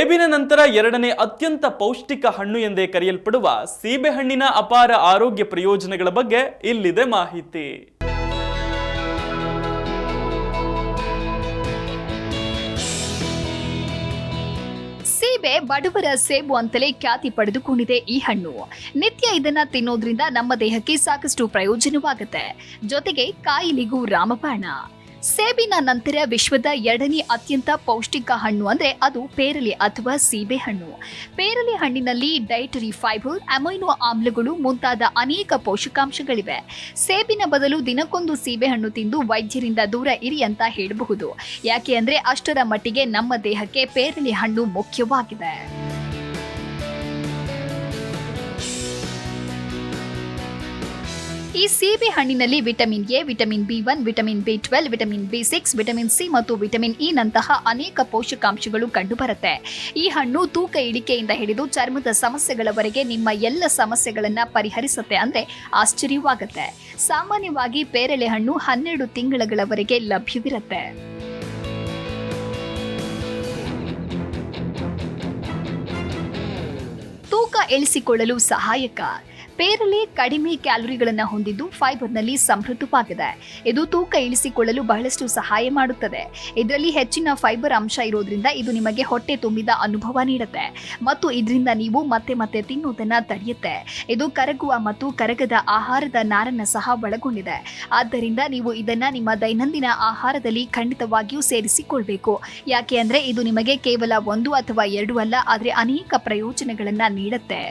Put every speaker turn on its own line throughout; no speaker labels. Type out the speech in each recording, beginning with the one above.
ಸೇಬಿನ ನಂತರ ಎರಡನೇ ಅತ್ಯಂತ ಪೌಷ್ಟಿಕ ಹಣ್ಣು ಎಂದೇ ಕರೆಯಲ್ಪಡುವ ಸೀಬೆಹಣ್ಣಿನ ಅಪಾರ ಆರೋಗ್ಯ ಪ್ರಯೋಜನಗಳ ಬಗ್ಗೆ ಇಲ್ಲಿದೆ ಮಾಹಿತಿ.
ಸೀಬೆ ಬಡವರ ಸೇಬು ಅಂತಲೇ ಖ್ಯಾತಿ ಪಡೆದುಕೊಂಡಿದೆ. ಈ ಹಣ್ಣು ನಿತ್ಯ ಇದನ್ನ ತಿನ್ನೋದ್ರಿಂದ ನಮ್ಮ ದೇಹಕ್ಕೆ ಸಾಕಷ್ಟು ಪ್ರಯೋಜನವಾಗುತ್ತೆ. ಜೊತೆಗೆ ಕಾಯಿಲೆಗೂ ರಾಮಬಾಣ. ಸೇಬಿನ ನಂತರ ವಿಶ್ವದ ಎರಡನೇ ಅತ್ಯಂತ ಪೌಷ್ಟಿಕ ಹಣ್ಣು ಅಂದ್ರೆ ಅದು ಪೇರಲೆ ಅಥವಾ ಸೀಬೆ ಹಣ್ಣು. ಪೇರಲೆ ಹಣ್ಣಿನಲ್ಲಿ ಡೈಟರಿ ಫೈಬರ್, ಅಮೈನೋ ಆಮ್ಲಗಳು ಮುಂತಾದ ಅನೇಕ ಪೋಷಕಾಂಶಗಳಿವೆ. ಸೇಬಿನ ಬದಲು ದಿನಕ್ಕೊಂದು ಸೀಬೆ ಹಣ್ಣು ತಿಂದು ವೈದ್ಯರಿಂದ ದೂರ ಇರಿ ಅಂತ ಹೇಳಬಹುದು. ಯಾಕೆ ಅಂದ್ರೆ ಅಷ್ಟರ ಮಟ್ಟಿಗೆ ನಮ್ಮ ದೇಹಕ್ಕೆ ಪೇರಲೆ ಹಣ್ಣು ಮುಖ್ಯವಾಗಿದೆ. ಈ ಸೀಬೆ ಹಣ್ಣಿನಲ್ಲಿ vitamin A, vitamin B one, vitamin ಬಿ12, ವಿಟಮಿನ್ ಬಿ6, ವಿಟಮಿನ್ ಸಿ ಮತ್ತು ವಿಟಮಿನ್ ಇ ನಂತಹ ಅನೇಕ ಪೋಷಕಾಂಶಗಳು ಕಂಡುಬರುತ್ತೆ. ಈ ಹಣ್ಣು ತೂಕ ಇಳಿಕೆಯಿಂದ ಹಿಡಿದು ಚರ್ಮದ ಸಮಸ್ಯೆಗಳವರೆಗೆ ನಿಮ್ಮ ಎಲ್ಲ ಸಮಸ್ಯೆಗಳನ್ನ ಪರಿಹರಿಸುತ್ತೆ ಅಂದ್ರೆ ಆಶ್ಚರ್ಯವಾಗುತ್ತೆ. ಸಾಮಾನ್ಯವಾಗಿ ಪೇರಲೆ ಹಣ್ಣು 12 ತಿಂಗಳವರೆಗೆ ಲಭ್ಯವಿರುತ್ತೆ. ತೂಕ ಇಳಿಸಿಕೊಳ್ಳಲು ಸಹಾಯಕ. ಪೇರಲೆ ಕಡಿಮೆ ಕ್ಯಾಲೋರಿಗಳನ್ನು ಹೊಂದಿದ್ದು ಫೈಬರ್ನಲ್ಲಿ ಸಮೃದ್ಧವಾಗಿದೆ. ಇದು ತೂಕ ಇಳಿಸಿಕೊಳ್ಳಲು ಬಹಳಷ್ಟು ಸಹಾಯ ಮಾಡುತ್ತದೆ. ಇದರಲ್ಲಿ ಹೆಚ್ಚಿನ ಫೈಬರ್ ಅಂಶ ಇರೋದ್ರಿಂದ ಇದು ನಿಮಗೆ ಹೊಟ್ಟೆ ತುಂಬಿದ ಅನುಭವ ನೀಡುತ್ತೆ ಮತ್ತು ಇದರಿಂದ ನೀವು ಮತ್ತೆ ಮತ್ತೆ ತಿನ್ನುವುದನ್ನು ತಡೆಯುತ್ತೆ. ಇದು ಕರಗುವ ಮತ್ತು ಕರಗದ ಆಹಾರದ ನಾರನ್ನು ಸಹ ಒಳಗೊಂಡಿದೆ. ಆದ್ದರಿಂದ ನೀವು ಇದನ್ನ ನಿಮ್ಮ ದೈನಂದಿನ ಆಹಾರದಲ್ಲಿ ಖಂಡಿತವಾಗಿಯೂ ಸೇರಿಸಿಕೊಳ್ಬೇಕು. ಯಾಕೆ ಅಂದ್ರೆ ಇದು ನಿಮಗೆ ಕೇವಲ 1 ಅಥವಾ 2 ಅಲ್ಲ, ಆದರೆ ಅನೇಕ ಪ್ರಯೋಜನಗಳನ್ನ ನೀಡುತ್ತೆ.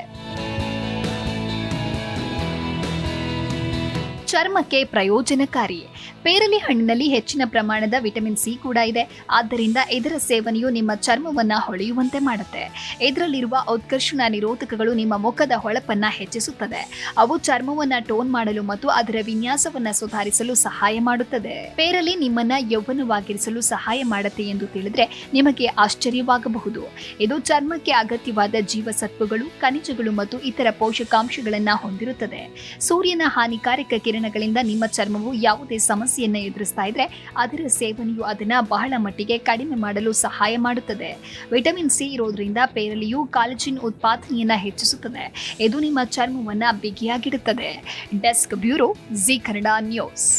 ಚರ್ಮಕ್ಕೆ ಪ್ರಯೋಜನಕಾರಿ. ಪೇರಲೆ ಹಣ್ಣಿನಲ್ಲಿ ಹೆಚ್ಚಿನ ಪ್ರಮಾಣದ ವಿಟಮಿನ್ ಸಿ ಕೂಡ ಇದೆ. ಆದ್ದರಿಂದ ಇದರ ಸೇವನೆಯು ನಿಮ್ಮ ಚರ್ಮವನ್ನ ಹೊಳೆಯುವಂತೆ ಮಾಡುತ್ತೆ. ಇದರಲ್ಲಿರುವ ಉತ್ಕರ್ಷಣ ನಿರೋಧಕಗಳು ನಿಮ್ಮ ಮುಖದ ಹೊಳಪನ್ನ ಹೆಚ್ಚಿಸುತ್ತದೆ. ಅವು ಚರ್ಮವನ್ನ ಟೋನ್ ಮಾಡಲು ಮತ್ತು ಅದರ ವಿನ್ಯಾಸವನ್ನ ಸುಧಾರಿಸಲು ಸಹಾಯ ಮಾಡುತ್ತದೆ. ಪೇರಲೆ ನಿಮ್ಮನ್ನ ಯೌವನವಾಗಿರಿಸಲು ಸಹಾಯ ಮಾಡುತ್ತೆ ಎಂದು ತಿಳಿದ್ರೆ ನಿಮಗೆ ಆಶ್ಚರ್ಯವಾಗಬಹುದು. ಇದು ಚರ್ಮಕ್ಕೆ ಅಗತ್ಯವಾದ ಜೀವಸತ್ವಗಳು, ಖನಿಜಗಳು ಮತ್ತು ಇತರ ಪೋಷಕಾಂಶಗಳನ್ನ ಹೊಂದಿರುತ್ತದೆ. ಸೂರ್ಯನ ಹಾನಿಕಾರಕ ಕಿರಣಗಳಿಂದ ನಿಮ್ಮ ಚರ್ಮವು ಯಾವುದೇ ಸಮಸ್ಯೆಯನ್ನು ಎದುರಿಸ್ತಾ ಇದ್ರೆ ಅದರ ಸೇವನೆಯು ಅದನ್ನ ಬಹಳ ಮಟ್ಟಿಗೆ ಕಡಿಮೆ ಮಾಡಲು ಸಹಾಯ ಮಾಡುತ್ತದೆ. ವಿಟಮಿನ್ ಸಿ ಇರೋದ್ರಿಂದ ಪೇರಲೆಯು ಕಾಲಜಿನ್ ಉತ್ಪಾದನೆಯನ್ನ ಹೆಚ್ಚಿಸುತ್ತದೆ. ಇದು ನಿಮ್ಮ ಚರ್ಮವನ್ನ ಬಿಗಿಯಾಗಿಡುತ್ತದೆ. Desk bureau, Zee Kannada news.